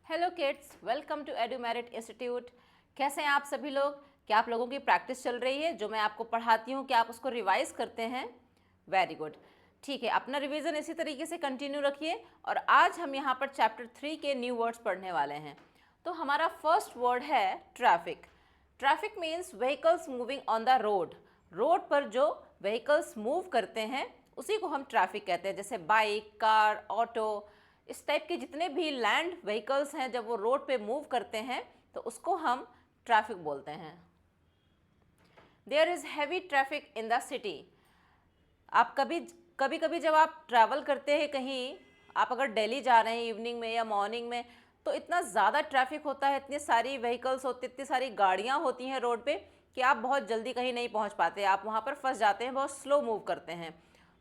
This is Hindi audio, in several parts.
Hello kids, welcome to Edumerit institute. कैसे हैं आप सभी लोग? क्या आप लोगों की प्रैक्टिस चल रही है? जो मैं आपको पढ़ाती हूँ क्या आप उसको रिवाइज करते हैं? Very good. ठीक है, अपना रिवीजन इसी तरीके से कंटिन्यू रखिए। और आज हम यहाँ पर चैप्टर 3 के न्यू वर्ड्स पढ़ने वाले हैं। तो हमारा फर्स्ट वर्ड है traffic. Traffic means vehicles moving on the road. Road पर जो व्हीकल्स मूव करते हैं उसी को हम ट्रैफिक कहते हैं। जैसे बाइक, कार, ऑटो, इस टाइप के जितने भी लैंड व्हीकल्स हैं जब वो रोड पे मूव करते हैं तो उसको हम ट्रैफिक बोलते हैं। There is heavy traffic in the city. आप कभी कभी जब आप ट्रैवल करते हैं कहीं, आप अगर दिल्ली जा रहे हैं इवनिंग में या मॉर्निंग में, तो इतना ज़्यादा ट्रैफिक होता है, इतनी सारी व्हीकल्स होती, इतनी सारी गाड़ियाँ होती हैं रोड पे कि आप बहुत जल्दी कहीं नहीं पहुँच पाते, आप वहाँ पर फंस जाते हैं, बहुत स्लो मूव करते हैं।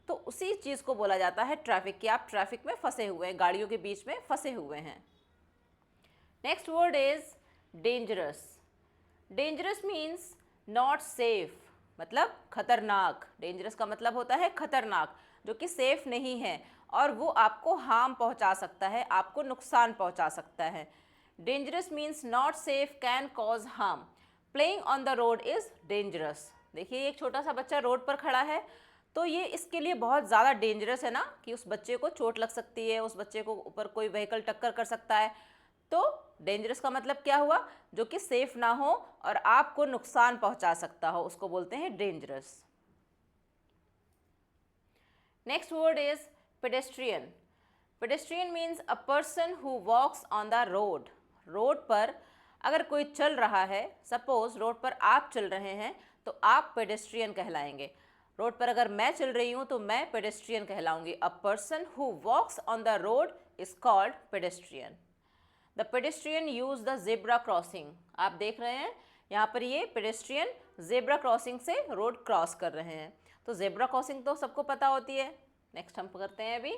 तो उसी चीज़ को बोला जाता है ट्रैफिक, कि आप ट्रैफिक में फंसे हुए हैं, गाड़ियों के बीच में फंसे हुए हैं। Next word is dangerous. Dangerous means not safe, मतलब खतरनाक। डेंजरस का मतलब होता है खतरनाक, जो कि सेफ नहीं है और वो आपको हार्म पहुंचा सकता है, आपको नुकसान पहुंचा सकता है। Dangerous means not safe, can cause harm. Playing on the road is dangerous. देखिए, एक छोटा सा बच्चा रोड पर खड़ा है तो ये इसके लिए बहुत ज़्यादा डेंजरस है ना, कि उस बच्चे को चोट लग सकती है, उस बच्चे को ऊपर कोई व्हीकल टक्कर कर सकता है। तो डेंजरस का मतलब क्या हुआ? जो कि सेफ ना हो और आपको नुकसान पहुंचा सकता हो, उसको बोलते हैं dangerous. Next word is pedestrian. Pedestrian means a person who walks on the road. Road पर अगर कोई चल रहा है, सपोज रोड पर आप चल रहे हैं तो आप पेडेस्ट्रियन कहलाएंगे। रोड पर अगर मैं चल रही हूँ तो मैं पेडेस्ट्रियन कहलाऊंगी। A person who walks on the road is called pedestrian. The pedestrian use the zebra crossing. आप देख रहे हैं यहाँ पर ये पेडेस्ट्रियन जेब्रा क्रॉसिंग से रोड क्रॉस कर रहे हैं। तो जेब्रा क्रॉसिंग तो सबको पता होती है। नेक्स्ट हम करते हैं अभी।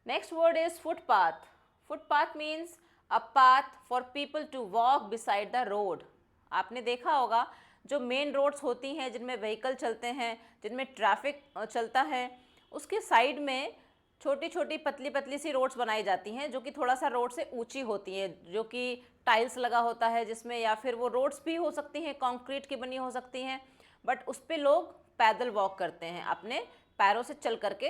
Next word is footpath. Footpath means a path for people to walk beside the road. आपने देखा होगा जो मेन रोड्स होती हैं जिनमें व्हीकल चलते हैं, जिनमें ट्रैफिक चलता है, उसके साइड में छोटी छोटी पतली पतली सी रोड्स बनाई जाती हैं जो कि थोड़ा सा रोड से ऊंची होती हैं, जो कि टाइल्स लगा होता है जिसमें, या फिर वो रोड्स भी हो सकती हैं, कंक्रीट की बनी हो सकती हैं, बट उस पर लोग पैदल वॉक करते हैं, अपने पैरों से चल करके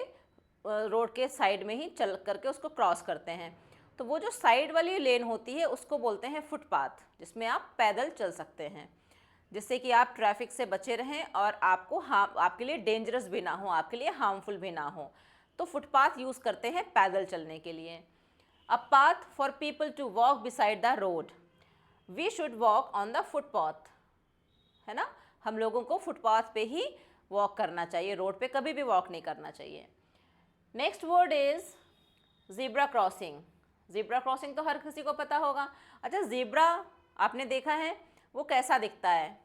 रोड के साइड में ही चल करके उसको क्रॉस करते हैं। तो वो जो साइड वाली लेन होती है उसको बोलते हैं फुटपाथ, जिसमें आप पैदल चल सकते हैं, जिससे कि आप ट्रैफिक से बचे रहें और आपके लिए डेंजरस भी ना हो, आपके लिए हार्मफुल भी ना हो। तो फुटपाथ यूज़ करते हैं पैदल चलने के लिए। A path for people to walk beside the road. We should walk on the footpath, है ना। हम लोगों को फुटपाथ पे ही वॉक करना चाहिए, रोड पे कभी भी वॉक नहीं करना चाहिए। Next word is zebra crossing. Zebra crossing तो हर किसी को पता होगा। अच्छा, ज़ीब्रा आपने देखा है वो कैसा दिखता है?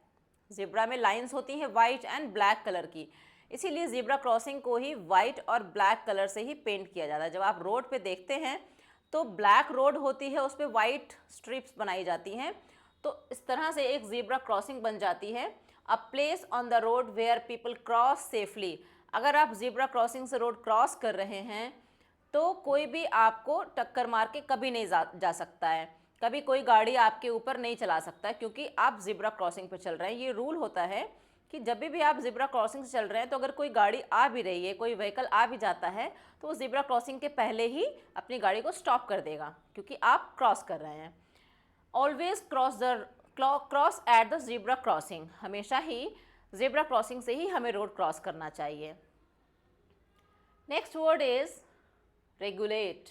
ज़ीब्रा में लाइंस होती हैं वाइट एंड ब्लैक कलर की, इसीलिए ज़ीब्रा क्रॉसिंग को ही वाइट और ब्लैक कलर से ही पेंट किया जाता है। जब आप रोड पे देखते हैं तो ब्लैक रोड होती है, उस पर वाइट स्ट्रिप्स बनाई जाती हैं, तो इस तरह से एक ज़ीब्रा क्रॉसिंग बन जाती है। A place on the road where people cross safely. अगर आप ज़ीब्रा क्रॉसिंग से रोड क्रॉस कर रहे हैं तो कोई भी आपको टक्कर मार के कभी नहीं जा सकता है, कभी कोई गाड़ी आपके ऊपर नहीं चला सकता है, क्योंकि आप ज़िब्रा क्रॉसिंग पे चल रहे हैं। ये रूल होता है कि जब भी आप ज़िब्रा क्रॉसिंग से चल रहे हैं तो अगर कोई गाड़ी आ भी रही है, कोई व्हीकल आ भी जाता है, तो वो ज़िब्रा क्रॉसिंग के पहले ही अपनी गाड़ी को स्टॉप कर देगा, क्योंकि आप क्रॉस कर रहे हैं। Always cross at the zebra crossing. हमेशा ही ज़िब्रा क्रॉसिंग से ही हमें रोड क्रॉस करना चाहिए। Next word is regulate.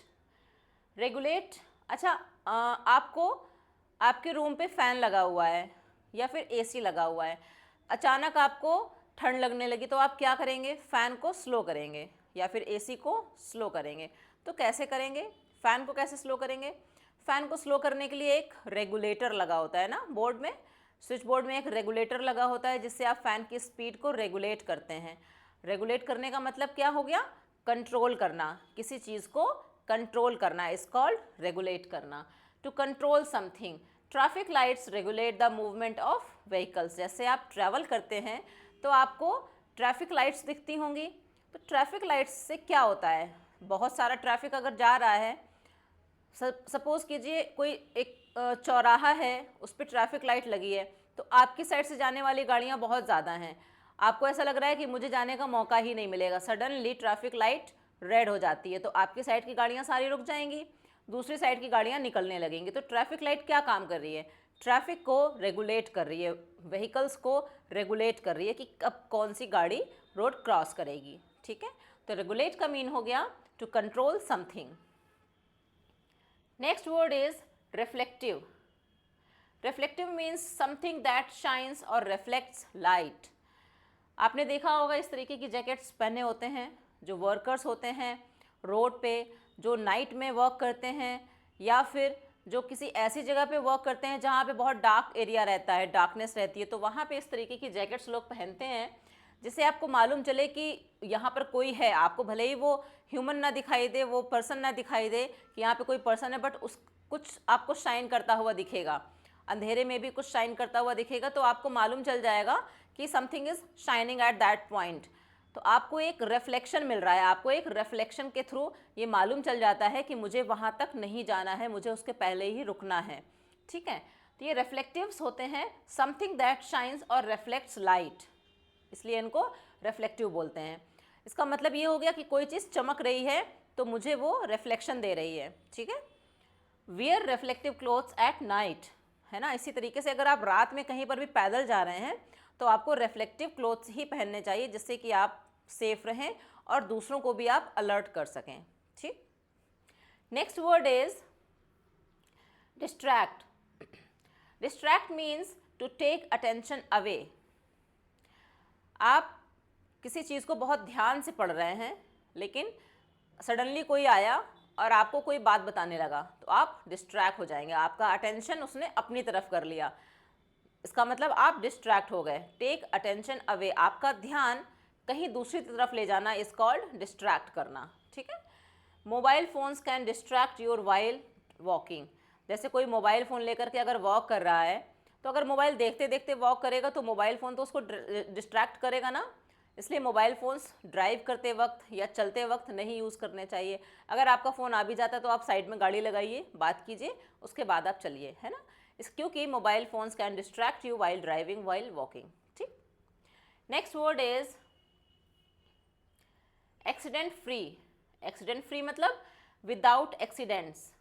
Regulate, अच्छा, आपको आपके रूम पे फ़ैन लगा हुआ है या फिर एसी लगा हुआ है, अचानक आपको ठंड लगने लगी तो आप क्या करेंगे? फ़ैन को स्लो करेंगे या फिर एसी को स्लो करेंगे। तो कैसे करेंगे? फ़ैन को कैसे स्लो करेंगे? फ़ैन को स्लो करने के लिए एक रेगुलेटर लगा होता है ना बोर्ड में, स्विच बोर्ड में एक रेगुलेटर लगा होता है जिससे आप फ़ैन की स्पीड को रेगुलेट करते हैं। रेगुलेट करने का मतलब क्या हो गया? कंट्रोल करना, किसी चीज़ को कंट्रोल करना इज कॉल्ड रेगुलेट करना। To control something. Traffic lights regulate the movement of vehicles. जैसे आप ट्रैवल करते हैं तो आपको ट्रैफिक लाइट्स दिखती होंगी, तो ट्रैफिक लाइट्स से क्या होता है? बहुत सारा ट्रैफिक अगर जा रहा है, सपोज़ कीजिए कोई एक चौराहा है, उस पर ट्रैफिक लाइट लगी है, तो आपकी साइड से जाने वाली गाड़ियाँ बहुत ज़्यादा हैं, आपको ऐसा लग रहा है कि मुझे जाने का मौका ही नहीं मिलेगा। सडनली ट्रैफिक लाइट रेड हो जाती है, तो आपकी साइड की गाड़ियाँ सारी रुक जाएंगी, दूसरी साइड की गाड़ियाँ निकलने लगेंगी। तो ट्रैफिक लाइट क्या काम कर रही है? ट्रैफिक को रेगुलेट कर रही है, व्हीकल्स को रेगुलेट कर रही है कि कब कौन सी गाड़ी रोड क्रॉस करेगी। ठीक है, तो रेगुलेट का मीन हो गया to control something. Next word is reflective. Reflective means something that shines और रिफ्लेक्ट्स लाइट। आपने देखा होगा इस तरीके की जैकेट्स पहने होते हैं जो वर्कर्स होते हैं रोड पे, जो नाइट में वर्क करते हैं या फिर जो किसी ऐसी जगह पे वर्क करते हैं जहाँ पे बहुत डार्क एरिया रहता है, डार्कनेस रहती है, तो वहाँ पे इस तरीके की जैकेट्स लोग पहनते हैं जिससे आपको मालूम चले कि यहाँ पर कोई है। आपको भले ही वो ह्यूमन ना दिखाई दे, वो पर्सन ना दिखाई दे कि यहाँ पे कोई पर्सन है, बट उस कुछ आपको शाइन करता हुआ दिखेगा, अंधेरे में भी कुछ शाइन करता हुआ दिखेगा, तो आपको मालूम चल जाएगा कि something is shining at that point. तो आपको एक रिफ्लेक्शन मिल रहा है, आपको एक रिफ्लेक्शन के थ्रू ये मालूम चल जाता है कि मुझे वहाँ तक नहीं जाना है, मुझे उसके पहले ही रुकना है। ठीक है, तो ये रिफ्लेक्टिव्स होते हैं, समथिंग दैट शाइन्स और रिफ्लेक्ट्स लाइट, इसलिए इनको रिफ्लेक्टिव बोलते हैं। इसका मतलब ये हो गया कि कोई चीज़ चमक रही है तो मुझे वो रिफ्लेक्शन दे रही है। ठीक है, wear reflective clothes at night, है ना। इसी तरीके से अगर आप रात में कहीं पर भी पैदल जा रहे हैं तो आपको रिफ्लेक्टिव क्लोथ्स ही पहनने चाहिए जिससे कि आप सेफ रहें और दूसरों को भी आप अलर्ट कर सकें। ठीक, next word is distract. Distract means to take attention away. आप किसी चीज़ को बहुत ध्यान से पढ़ रहे हैं लेकिन सडनली कोई आया और आपको कोई बात बताने लगा तो आप डिस्ट्रैक्ट हो जाएंगे, आपका अटेंशन उसने अपनी तरफ कर लिया, इसका मतलब आप डिस्ट्रैक्ट हो गए। टेक अटेंशन अवे, आपका ध्यान कहीं दूसरी तरफ ले जाना इज कॉल्ड डिस्ट्रैक्ट करना। ठीक है, mobile phones can distract your while walking. जैसे कोई मोबाइल फ़ोन लेकर के अगर वॉक कर रहा है तो अगर मोबाइल देखते देखते वॉक करेगा तो मोबाइल फ़ोन तो उसको डिस्ट्रैक्ट करेगा ना, इसलिए मोबाइल फ़ोन्स ड्राइव करते वक्त या चलते वक्त नहीं यूज़ करने चाहिए। अगर आपका फ़ोन आ भी जाता है तो आप साइड में गाड़ी लगाइए, बात कीजिए, उसके बाद आप चलिए, है ना। क्योंकि mobile phones can distract you while driving, while walking. ठीक, next word is accident free. Accident free मतलब विदाउट एक्सीडेंट्स।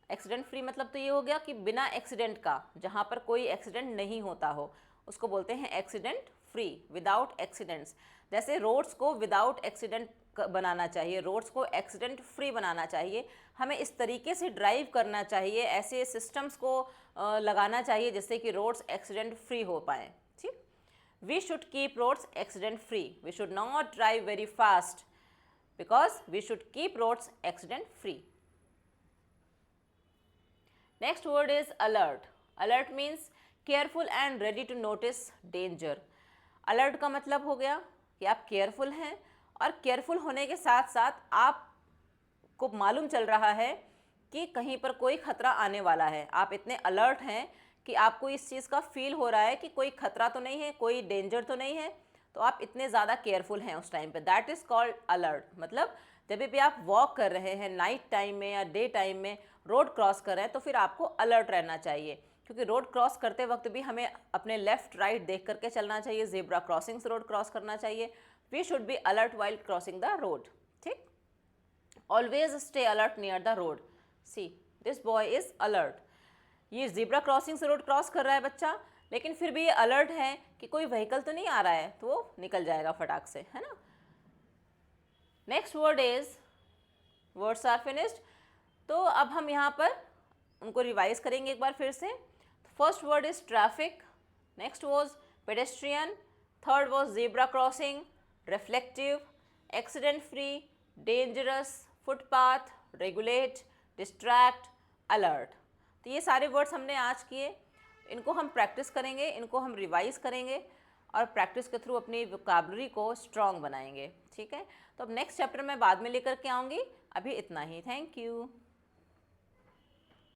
एक्सीडेंट फ्री मतलब तो ये हो गया कि बिना एक्सीडेंट का, जहाँ पर कोई एक्सीडेंट नहीं होता हो, उसको बोलते हैं एक्सीडेंट फ्री, विदाउट एक्सीडेंट्स। जैसे रोड्स को विदाउट एक्सीडेंट बनाना चाहिए, रोड्स को एक्सीडेंट फ्री बनाना चाहिए, हमें इस तरीके से ड्राइव करना चाहिए, ऐसे सिस्टम्स को लगाना चाहिए जिससे कि रोड्स एक्सीडेंट फ्री हो पाए। ठीक, we should keep roads accident free, we should not drive very fast because we should keep roads accident free. Next word is alert. Alert means careful and ready to notice danger. Alert का मतलब हो गया कि आप केयरफुल हैं और केयरफुल होने के साथ साथ आपको मालूम चल रहा है कि कहीं पर कोई खतरा आने वाला है। आप इतने अलर्ट हैं कि आपको इस चीज़ का फील हो रहा है कि कोई खतरा तो नहीं है, कोई डेंजर तो नहीं है, तो आप इतने ज़्यादा केयरफुल हैं उस टाइम पे, दैट इज़ कॉल्ड अलर्ट। मतलब जब भी आप वॉक कर रहे हैं नाइट टाइम में या डे टाइम में, रोड क्रॉस कर रहे हैं, तो फिर आपको अलर्ट रहना चाहिए, क्योंकि रोड क्रॉस करते वक्त भी हमें अपने लेफ्ट राइट देख करके चलना चाहिए, जेब्रा क्रॉसिंग से रोड क्रॉस करना चाहिए। We should be alert while crossing the road. ठीक, always stay alert near the road. See this boy is alert. ये जेब्रा क्रॉसिंग से रोड क्रॉस कर रहा है बच्चा, लेकिन फिर भी ये अलर्ट है कि कोई व्हीकल तो नहीं आ रहा है, तो वो निकल जाएगा फटाक से, है ना। Next word is, words are finished. तो अब हम यहाँ पर उनको रिवाइज करेंगे एक बार फिर से। First word is traffic, next was pedestrian, third was zebra crossing, reflective, accident free, dangerous, footpath, regulate, distract, alert. तो ये सारे वर्ड्स हमने आज किए, इनको हम प्रैक्टिस करेंगे, इनको हम रिवाइज करेंगे और प्रैक्टिस के थ्रू अपनी वोकैबुलरी को स्ट्रॉन्ग बनाएंगे। ठीक है, तो अब नेक्स्ट चैप्टर मैं बाद में लेकर के आऊँगी, अभी इतना ही। Thank you.